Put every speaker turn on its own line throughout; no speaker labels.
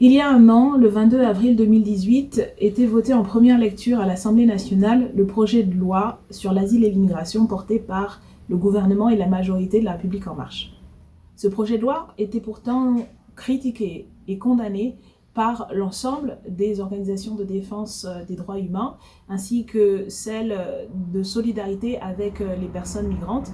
Il y a un an, le 22 avril 2018, était voté en première lecture à l'Assemblée nationale le projet de loi sur l'asile et l'immigration porté par le gouvernement et la majorité de la République en marche. Ce projet de loi était pourtant critiqué et condamné par l'ensemble des organisations de défense des droits humains, ainsi que celles de solidarité avec les personnes migrantes,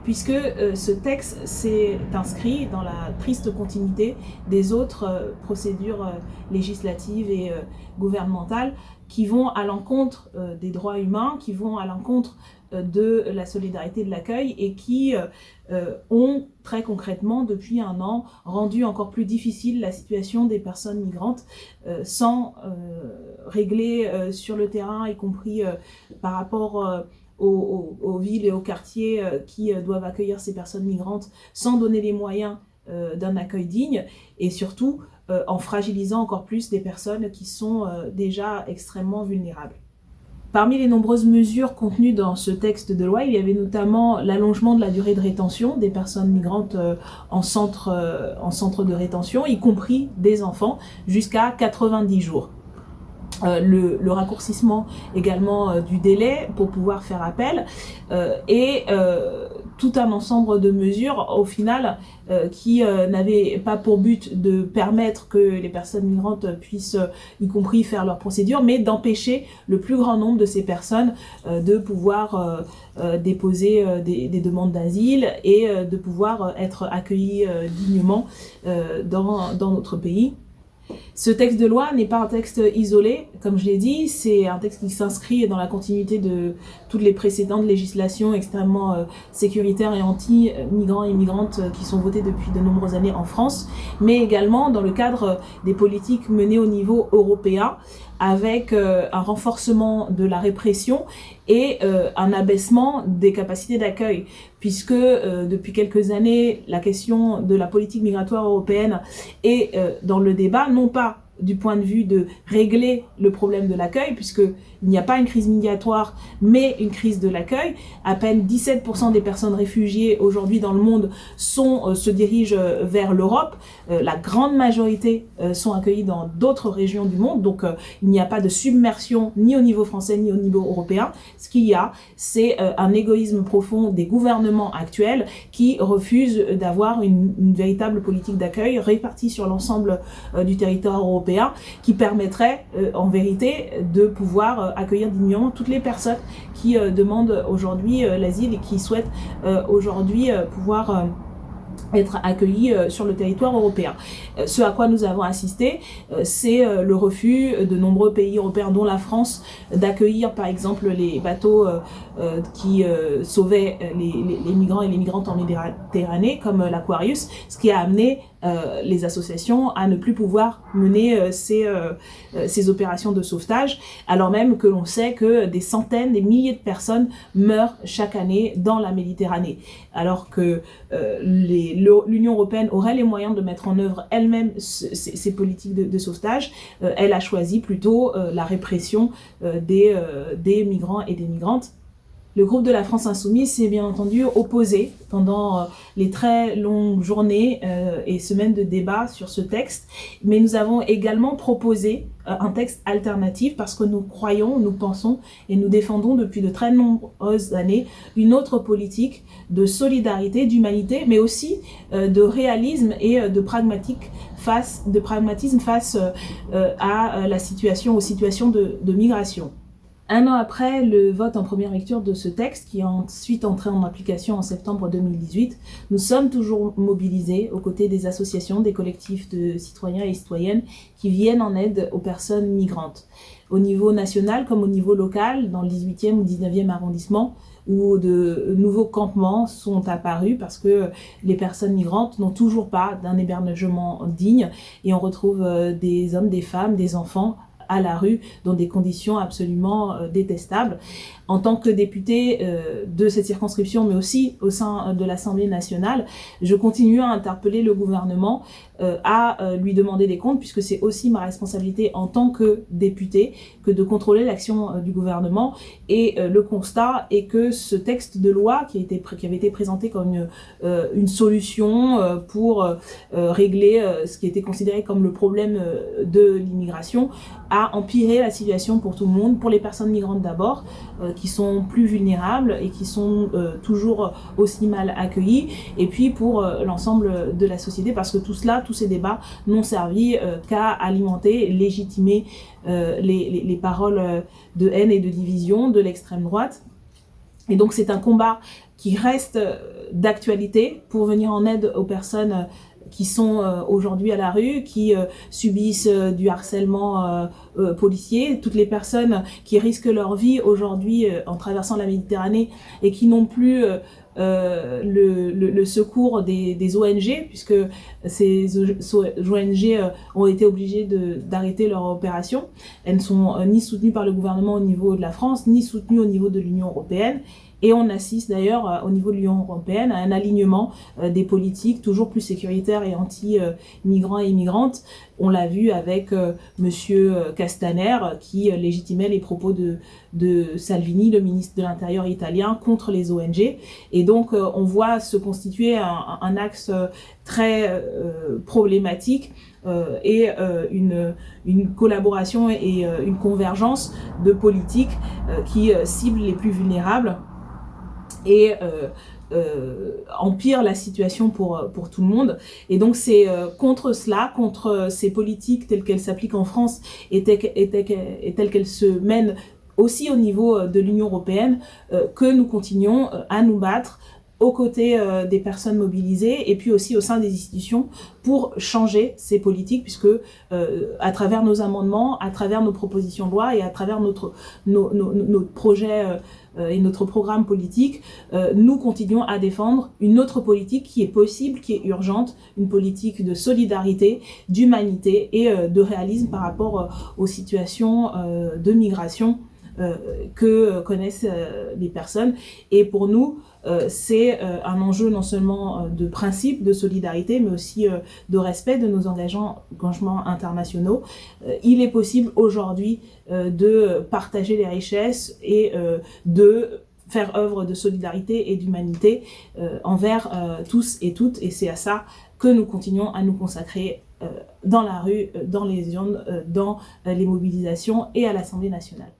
puisque ce texte s'est inscrit dans la triste continuité des autres procédures législatives et gouvernementales qui vont à l'encontre des droits humains, qui vont à l'encontre de la solidarité de l'accueil et qui ont très concrètement depuis un an rendu encore plus difficile la situation des personnes migrantes sans régler sur le terrain, y compris par rapport aux villes et aux quartiers qui doivent accueillir ces personnes migrantes, sans donner les moyens d'un accueil digne et surtout en fragilisant encore plus des personnes qui sont déjà extrêmement vulnérables. Parmi les nombreuses mesures contenues dans ce texte de loi, il y avait notamment l'allongement de la durée de rétention des personnes migrantes en centre de rétention, y compris des enfants, jusqu'à 90 jours. Le raccourcissement également du délai pour pouvoir faire appel et tout un ensemble de mesures au final qui n'avaient pas pour but de permettre que les personnes migrantes puissent y compris faire leur procédure, mais d'empêcher le plus grand nombre de ces personnes de pouvoir déposer des demandes d'asile et de pouvoir être accueillies dignement dans notre pays. Ce texte de loi n'est pas un texte isolé, comme je l'ai dit, c'est un texte qui s'inscrit dans la continuité de toutes les précédentes législations extrêmement sécuritaires et anti-migrants et migrantes qui sont votées depuis de nombreuses années en France, mais également dans le cadre des politiques menées au niveau européen, avec un renforcement de la répression et un abaissement des capacités d'accueil, puisque depuis quelques années, la question de la politique migratoire européenne est dans le débat, non pas du point de vue de régler le problème de l'accueil, puisqu'il n'y a pas une crise migratoire, mais une crise de l'accueil. À peine 17% des personnes réfugiées aujourd'hui dans le monde se dirigent vers l'Europe. La grande majorité sont accueillies dans d'autres régions du monde, donc il n'y a pas de submersion ni au niveau français ni au niveau européen. Ce qu'il y a, c'est un égoïsme profond des gouvernements actuels qui refusent d'avoir une véritable politique d'accueil répartie sur l'ensemble du territoire européen, qui permettrait en vérité de pouvoir accueillir dignement toutes les personnes qui demandent aujourd'hui l'asile et qui souhaitent aujourd'hui pouvoir être accueillis sur le territoire européen. Ce à quoi nous avons assisté, c'est le refus de nombreux pays européens, dont la France, d'accueillir par exemple les bateaux qui sauvaient les migrants et les migrantes en Méditerranée, comme l'Aquarius, ce qui a amené les associations à ne plus pouvoir mener ces opérations de sauvetage, alors même que l'on sait que des centaines, des milliers de personnes meurent chaque année dans la Méditerranée, alors que l'Union européenne aurait les moyens de mettre en œuvre elle-même ces politiques de sauvetage. Elle a choisi plutôt la répression des migrants et des migrantes. Le groupe de la France Insoumise s'est bien entendu opposé pendant les très longues journées et semaines de débat sur ce texte, mais nous avons également proposé un texte alternatif parce que nous croyons, nous pensons et nous défendons depuis de très nombreuses années une autre politique de solidarité, d'humanité, mais aussi de réalisme et de pragmatisme face à la situation, aux situations de migration. Un an après le vote en première lecture de ce texte, qui est ensuite entré en application en septembre 2018, nous sommes toujours mobilisés aux côtés des associations, des collectifs de citoyens et citoyennes qui viennent en aide aux personnes migrantes. Au niveau national comme au niveau local, dans le 18e ou 19e arrondissement, où de nouveaux campements sont apparus parce que les personnes migrantes n'ont toujours pas d'un hébergement digne et on retrouve des hommes, des femmes, des enfants à la rue dans des conditions absolument détestables. En tant que députée de cette circonscription, mais aussi au sein de l'Assemblée nationale, je continue à interpeller le gouvernement à lui demander des comptes, puisque c'est aussi ma responsabilité en tant que députée que de contrôler l'action du gouvernement. Et le constat est que ce texte de loi qui avait été présenté comme une solution pour régler ce qui était considéré comme le problème de l'immigration a empiré la situation pour tout le monde, pour les personnes migrantes d'abord, qui sont plus vulnérables et qui sont toujours aussi mal accueillies, et puis pour l'ensemble de la société, parce que tout cela, tous ces débats n'ont servi qu'à alimenter, légitimer les paroles de haine et de division de l'extrême droite. Et donc c'est un combat qui reste d'actualité pour venir en aide aux personnes qui sont aujourd'hui à la rue, qui subissent du harcèlement policier, toutes les personnes qui risquent leur vie aujourd'hui en traversant la Méditerranée et qui n'ont plus le secours des ONG, puisque ces ONG ont été obligées d'arrêter leur opération. Elles ne sont ni soutenues par le gouvernement au niveau de la France, ni soutenues au niveau de l'Union européenne. Et on assiste d'ailleurs au niveau de l'Union européenne à un alignement des politiques toujours plus sécuritaires et anti-migrants et immigrantes. On l'a vu avec Monsieur Castaner qui légitimait les propos de Salvini, le ministre de l'Intérieur italien, contre les ONG. Et donc on voit se constituer un axe très problématique et une collaboration et une convergence de politiques qui ciblent les plus vulnérables et empire la situation pour tout le monde. Et donc c'est contre cela, contre ces politiques telles qu'elles s'appliquent en France et telles qu'elles se mènent aussi au niveau de l'Union européenne, que nous continuons à nous battre aux côtés des personnes mobilisées et puis aussi au sein des institutions pour changer ces politiques, puisque à travers nos amendements, à travers nos propositions de loi et à travers notre projet et notre programme politique, nous continuons à défendre une autre politique qui est possible, qui est urgente, une politique de solidarité, d'humanité et de réalisme par rapport aux situations de migration que connaissent les personnes. Et pour nous, c'est un enjeu non seulement de principe, de solidarité, mais aussi de respect de nos engagements internationaux. Il est possible aujourd'hui de partager les richesses et de faire œuvre de solidarité et d'humanité envers tous et toutes, et c'est à ça que nous continuons à nous consacrer dans la rue, dans les urnes, dans les mobilisations et à l'Assemblée nationale.